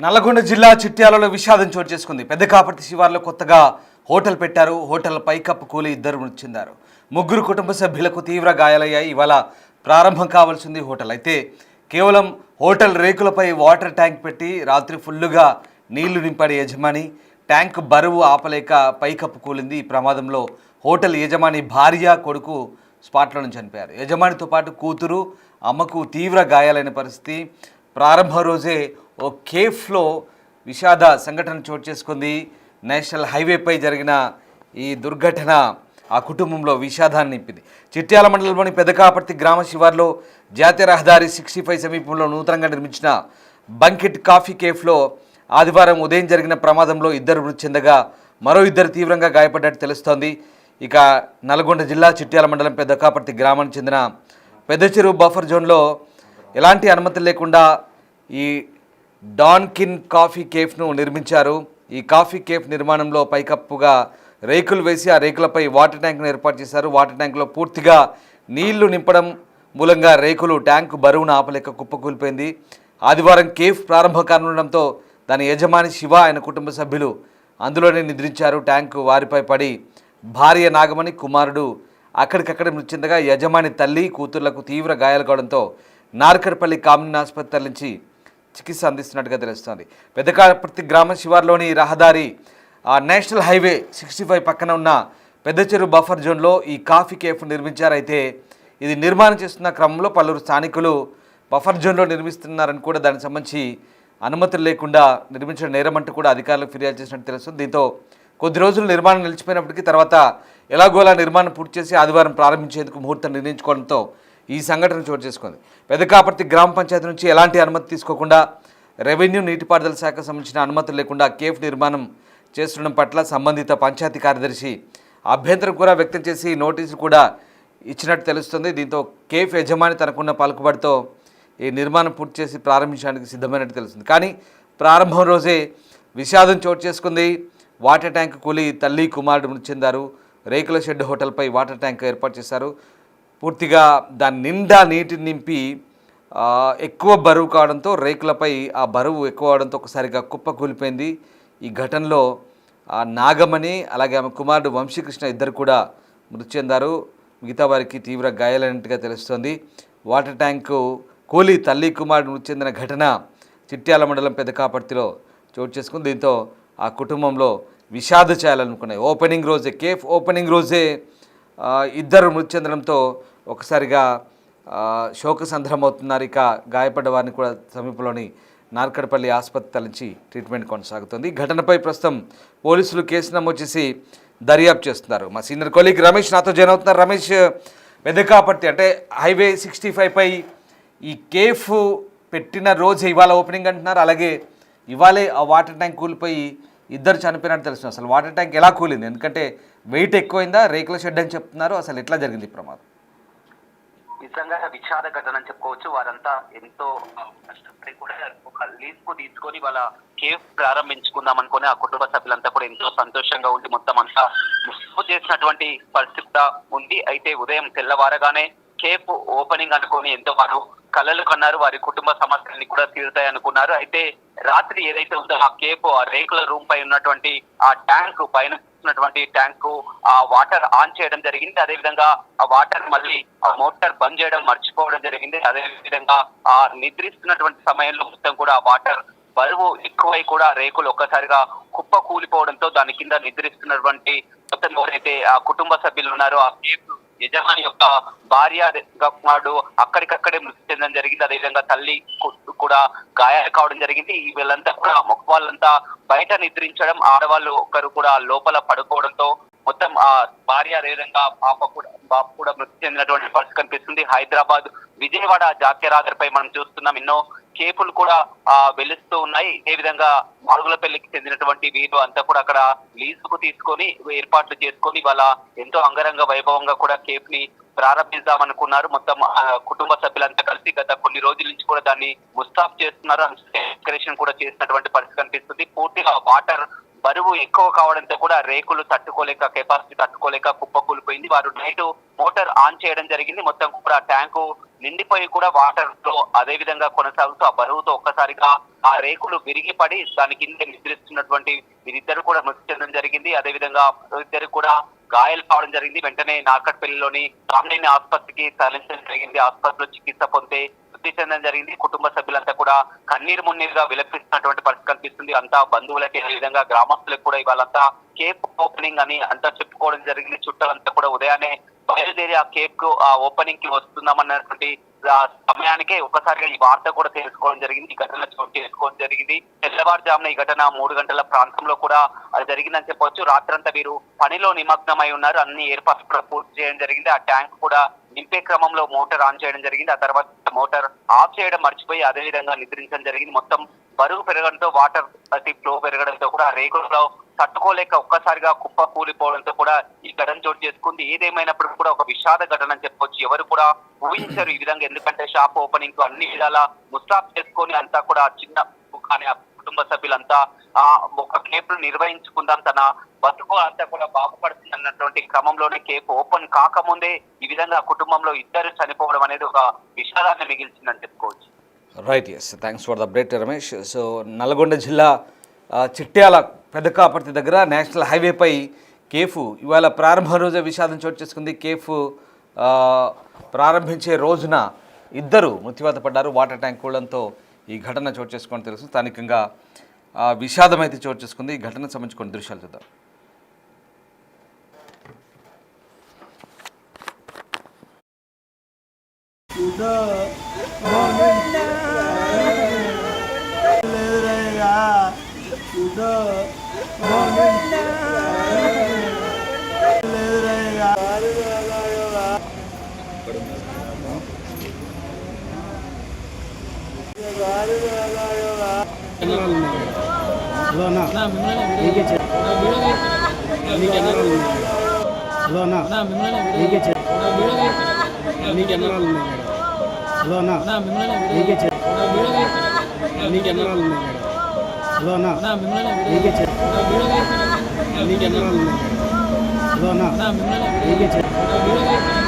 నల్లగొండ జిల్లా చిట్యాలలో విషాదం చోటు చేసుకుంది. పెద్దకాపర్తి శివార్లో కొత్తగా హోటల్ పెట్టారు. హోటల్ పైకప్పు కూలి 2 మృతి చెందారు. 3 కుటుంబ సభ్యులకు తీవ్ర గాయాలయ్యాయి. ఇవాళ ప్రారంభం కావాల్సింది హోటల్. అయితే కేవలం హోటల్ రేకులపై వాటర్ ట్యాంక్ పెట్టి రాత్రి ఫుల్లుగా నీళ్లు నింపాడు యజమాని. ట్యాంక్ బరువు ఆపలేక పైకప్పు కూలింది. ఈ ప్రమాదంలో హోటల్ యజమాని భార్య, కొడుకు స్పాట్లోనే చనిపోయారు. యజమానితో పాటు కూతురు, అమ్మకు తీవ్ర గాయాలైన పరిస్థితి. ప్రారంభ రోజే ఓ కేఫ్లో విషాద సంఘటన చోటు చేసుకుంది. నేషనల్ హైవేపై జరిగిన ఈ దుర్ఘటన ఆ కుటుంబంలో విషాదాన్ని నింపింది. చిట్యాల మండలంలోని పెదకాపర్తి గ్రామ శివార్లో జాతీయ రహదారి 65 సమీపంలో నూతనంగా నిర్మించిన బంకెట్ కాఫీ కేఫ్లో ఆదివారం ఉదయం జరిగిన ప్రమాదంలో 2 మృతి చెందగా మరో 2 తీవ్రంగా గాయపడ్డట్టు తెలుస్తోంది. ఇక నల్గొండ జిల్లా చిట్యాల మండలం పెదకాపర్తి గ్రామానికి చెందిన పెద్ద చెరువు బఫర్ జోన్లో ఎలాంటి అనుమతులు లేకుండా ఈ డాన్కిన్ కాఫీ కేఫ్ను నిర్మించారు. ఈ కాఫీ కేఫ్ నిర్మాణంలో పైకప్పుగా రేకులు వేసి ఆ రేకులపై వాటర్ ట్యాంక్ను ఏర్పాటు చేశారు. వాటర్ ట్యాంకులో పూర్తిగా నీళ్లు నింపడం మూలంగా రేకులు ట్యాంకు బరువును ఆపలేక కుప్పకూలిపోయింది. ఆదివారం కేఫ్ ప్రారంభం కానుండడంతో దాని యజమాని శివ, ఆయన కుటుంబ సభ్యులు అందులోనే నిద్రించారు. ట్యాంకు వారిపై పడి భార్య నాగమణి, కుమారుడు అక్కడికక్కడే మృతి చెందగా యజమాని తల్లి, కూతుర్లకు తీవ్ర గాయాలు కావడంతో నార్కర్పల్లి కామినీ ఆసుపత్రి తరలించి చికిత్స అందిస్తున్నట్టుగా తెలుస్తోంది. పెద్దకాపర్తి గ్రామ శివార్లోని రహదారి నేషనల్ హైవే 65 పక్కన ఉన్న పెద్ద చెరువు బఫర్ జోన్లో ఈ కాఫీ కేఫ్ నిర్మించారు. అయితే ఇది నిర్మాణం చేస్తున్న క్రమంలో పలువురు స్థానికులు బఫర్ జోన్లో నిర్మిస్తున్నారని కూడా దానికి సంబంధించి అనుమతులు లేకుండా నిర్మించిన నేరమంటూ కూడా అధికారులకు ఫిర్యాదు చేసినట్టు తెలుస్తుంది. దీంతో కొద్ది రోజులు నిర్మాణం నిలిచిపోయినప్పటికీ తర్వాత ఎలాగోలా నిర్మాణం పూర్తి చేసి ఆదివారం ప్రారంభించేందుకు ముహూర్తం నిర్ణయించుకోవడంతో ఈ సంఘటన చోటు చేసుకుంది. పెదకాపర్తి గ్రామ పంచాయతీ నుంచి ఎలాంటి అనుమతి తీసుకోకుండా రెవెన్యూ, నీటిపారుదల శాఖకు సంబంధించిన అనుమతులు లేకుండా కేఫ్ నిర్మాణం చేస్తుండడం పట్ల సంబంధిత పంచాయతీ కార్యదర్శి అభ్యంతరం కూడా వ్యక్తం చేసి నోటీసులు కూడా ఇచ్చినట్టు తెలుస్తుంది. దీంతో కేఫ్ యజమాని తనకున్న పలుకుబడితో ఈ నిర్మాణం పూర్తి చేసి ప్రారంభించడానికి సిద్ధమైనట్టు తెలుస్తుంది. కానీ ప్రారంభం రోజే విషాదం చోటు చేసుకుంది. వాటర్ ట్యాంక్ కూలి తల్లి, కుమారుడు మృతి చెందారు. రేకుల షెడ్ హోటల్పై వాటర్ ట్యాంక్ ఏర్పాటు చేశారు. పూర్తిగా దాని నిండా నీటిని నింపి ఎక్కువ బరువు కావడంతో రేకులపై ఆ బరువు ఎక్కువ అవడంతో ఒకసారిగా కుప్ప కూలిపోయింది. ఈ ఘటనలో నాగమణి, అలాగే ఆమె కుమారుడు వంశీకృష్ణ 2 కూడా మృతి చెందారు. మిగతా వారికి తీవ్ర గాయాలైనట్టుగా తెలుస్తోంది. వాటర్ ట్యాంకు కూలి తల్లి, కుమారుడు మృతి చెందిన ఘటన చిట్యాల మండలం పెదకాపర్తిలో చోటు చేసుకుంది. దీంతో ఆ కుటుంబంలో విషాద ఛాయలనుకున్నాయి. కేఫ్ ఓపెనింగ్ రోజే 2 మృతి చెందడంతో ఒకసారిగా శోకసంద్రమవుతున్నారు. ఇక గాయపడ్డ వారిని కూడా సమీపంలోని నార్కడపల్లి ఆసుపత్రి తరలించి ట్రీట్మెంట్ కొనసాగుతుంది. ఘటనపై ప్రస్తుతం పోలీసులు కేసు నమోదు చేసి దర్యాప్తు చేస్తున్నారు. మా సీనియర్ కొలీగ్ రమేష్ నాతో జాయిన్ అవుతున్నారు. రమేష్, పెదకాపర్తి అంటే హైవే 65పై ఈ కేఫ్ పెట్టిన రోజు ఇవాళ ఓపెనింగ్ అంటున్నారు. అలాగే ఇవాళే ఆ వాటర్ ట్యాంక్ కూలిపోయి 2 చనిపోయినట్టు తెలుస్తుంది. అసలు వాటర్ ట్యాంక్ ఎలా కూలింది? ఎందుకంటే వెయిట్ ఎక్కువైందా, రేకుల షెడ్ అని చెప్తున్నారు. అసలు ఎట్లా జరిగింది ఈ ప్రమాదం? నిజంగా విషాద ఘటన అని చెప్పుకోవచ్చు. వారంతా ఎంతో కష్టపడి కూడా ఒక లీజ్ కు తీసుకొని వాళ్ళ కేఫ్ ప్రారంభించుకుందాం అనుకుని ఆ కుటుంబ సభ్యులంతా కూడా ఎంతో సంతోషంగా ఉండి మొత్తం అంతా ముసుగు చేసినటువంటి పరిస్థితి ఉంది. అయితే ఉదయం తెల్లవారగానే కేఫ్ ఓపెనింగ్ అనుకుని ఎంతో వారు కలలు కన్నారు. వారి కుటుంబ సమస్యల్ని కూడా తీరుతాయి అనుకున్నారు. అయితే రాత్రి ఏదైతే ఉందో ఆ కేఫ్, ఆ రేకుల రూమ్ పై ఉన్నటువంటి ఆ ట్యాంక్ పైన ట్యాంకు ఆ వాటర్ ఆన్ చేయడం జరిగింది. అదే విధంగా ఆ వాటర్ మళ్ళీ ఆ మోటార్ బంద్ చేయడం మర్చిపోవడం జరిగింది. అదే విధంగా ఆ నిద్రిస్తున్నటువంటి సమయంలో మొత్తం కూడా ఆ వాటర్ బరువు ఎక్కువై కూడా రేకులు ఒక్కసారిగా కుప్ప కూలిపోవడంతో దాని కింద నిద్రిస్తున్నటువంటి మొత్తం ఎవరైతే ఆ కుటుంబ సభ్యులు ఉన్నారో ఆ కేఫ్ యజమాని యొక్క భార్య, కుమారుడు అక్కడికక్కడే మృతి చెందడం జరిగింది. అదేవిధంగా తల్లి కూడా గాయాలు కావడం జరిగింది. వీళ్ళంతా కూడా వాళ్ళంతా బయట నిద్రించడం, ఆడవాళ్ళు ఒకరు కూడా లోపల పడుకోవడంతో మొత్తం ఆ భార్య, అదేవిధంగా బాబు కూడా మృతి చెందినటువంటి పరిస్థితి కనిపిస్తుంది. హైదరాబాద్, విజయవాడ జాతీయ రహదారిపై మనం చూస్తున్నాం ఎన్నో కేపులు కూడా వెలుస్తూ ఉన్నాయి. ఏ విధంగా మాడుగులపల్లికి చెందినటువంటి వీరు అంతా కూడా అక్కడ లీజుకు తీసుకొని ఏర్పాట్లు చేసుకొని వాళ్ళ ఎంతో అంగరంగ వైభవంగా కూడా కేఫ్ ని ప్రారంభిద్దామనుకున్నారు. మొత్తం కుటుంబ సభ్యులంతా కలిసి గత కొన్ని రోజుల నుంచి కూడా దాన్ని ముస్తాబ్ చేస్తున్నారు. డెకరేషన్ కూడా చేసినటువంటి పరిస్థితి కనిపిస్తుంది. పూర్తిగా వాటర్ బరువు ఎక్కువ కావడంతో కూడా రేకులు తట్టుకోలేక, కెపాసిటీ తట్టుకోలేక కుప్పకూలిపోయింది. వారు నైట్ మోటార్ ఆన్ చేయడం జరిగింది. మొత్తం కూడా ట్యాంకు నిండిపోయి కూడా వాటర్ తో అదే విధంగా కొనసాగుతూ ఆ బరువుతో ఒక్కసారిగా ఆ రేకులు విరిగి పడి దాని కింద నిద్రిస్తున్నటువంటి వీరిద్దరు కూడా మృతి చెందడం జరిగింది. అదే విధంగా ఇద్దరు కూడా గాయాలు కావడం జరిగింది. వెంటనే నార్కట్పల్లిలోని కామినేని ఆసుపత్రికి తరలించడం జరిగింది. ఆసుపత్రిలో చికిత్స పొందే మృతి చెందడం జరిగింది. కుటుంబ సభ్యులంతా కూడా కన్నీరు మున్నీరుగా విలపిస్తున్నటువంటి పరిస్థితి కనిపిస్తుంది. అంతా బంధువులకి అదే విధంగా గ్రామస్తులకు కూడా ఇవాళంతా కేక్ ఓపెనింగ్ అని అంతా చెప్పుకోవడం జరిగింది. చుట్టాలంతా కూడా ఉదయాన్నే బయలుదేరి ఆ కేక్ ఓపెనింగ్ కి వస్తున్నామన్నటువంటి సమయానికే ఒక్కసారిగా ఈ వార్త కూడా తెలుసుకోవడం జరిగింది. ఈ ఘటన చోటు చేసుకోవడం జరిగింది. తెల్లవారుజామున ఈ ఘటన 3 గంటల ప్రాంతంలో కూడా జరిగిందని చెప్పవచ్చు. రాత్రంతా వీరు పనిలో నిమగ్నమై ఉన్నారు. అన్ని ఏర్పాట్లు కూడా పూర్తి చేయడం జరిగింది. ఆ ట్యాంక్ కూడా నింపే క్రమంలో మోటార్ ఆన్ చేయడం జరిగింది. ఆ తర్వాత మోటార్ ఆఫ్ చేయడం మర్చిపోయి అదే విధంగా నిద్రించడం జరిగింది. మొత్తం బరువు పెరగడంతో వాటర్ ఫ్లో పెరగడంతో కూడా రేకులలో తట్టుకోలేక ఒక్కసారిగా కుప్ప కూలిపోవడంతో కూడా ఈ ఘటన చోటు చేసుకుంది. ఏదేమైనప్పటికీ కూడా ఒక విషాద ఘటన అని చెప్పొచ్చు. ఎవరు కూడా ఊహించారు ఈ విధంగా. ఎందుకంటే షాప్ ఓపెనింగ్ కు అన్ని విధాలా ముస్తాబ్ చేసుకొని అంతా కూడా చిన్న కానీ ఆ కుటుంబ సభ్యులంతా ఒక కేప్ నిర్వహించుకుందాం, తన బతుకు అంతా కూడా బాగుపడుతుంది అన్నటువంటి క్రమంలోనే కేప్ ఓపెన్ కాకముందే ఈ విధంగా కుటుంబంలో ఇద్దరు చనిపోవడం అనేది ఒక విషాదాన్ని మిగిల్చిందని చెప్పుకోవచ్చు. Right, yes, thanks for the update Ramesh. So Nalgonda జిల్లా చిట్యాల పెదకాపర్తి దగ్గర నేషనల్ హైవేపై కేఫ్ ఇవాళ ప్రారంభ రోజే విషాదం చోటు చేసుకుంది. కేఫ్ ప్రారంభించే రోజున ఇద్దరు మృత్యువాత పడ్డారు. వాటర్ ట్యాంక్ కూడంతో ఈ ఘటన చోటు చేసుకొని తెలుసు. స్థానికంగా విషాదం అయితే చోటు చేసుకుంది. ఈ ఘటనకు సంబంధించి కొన్ని దృశ్యాలు చూద్దాం. నీకు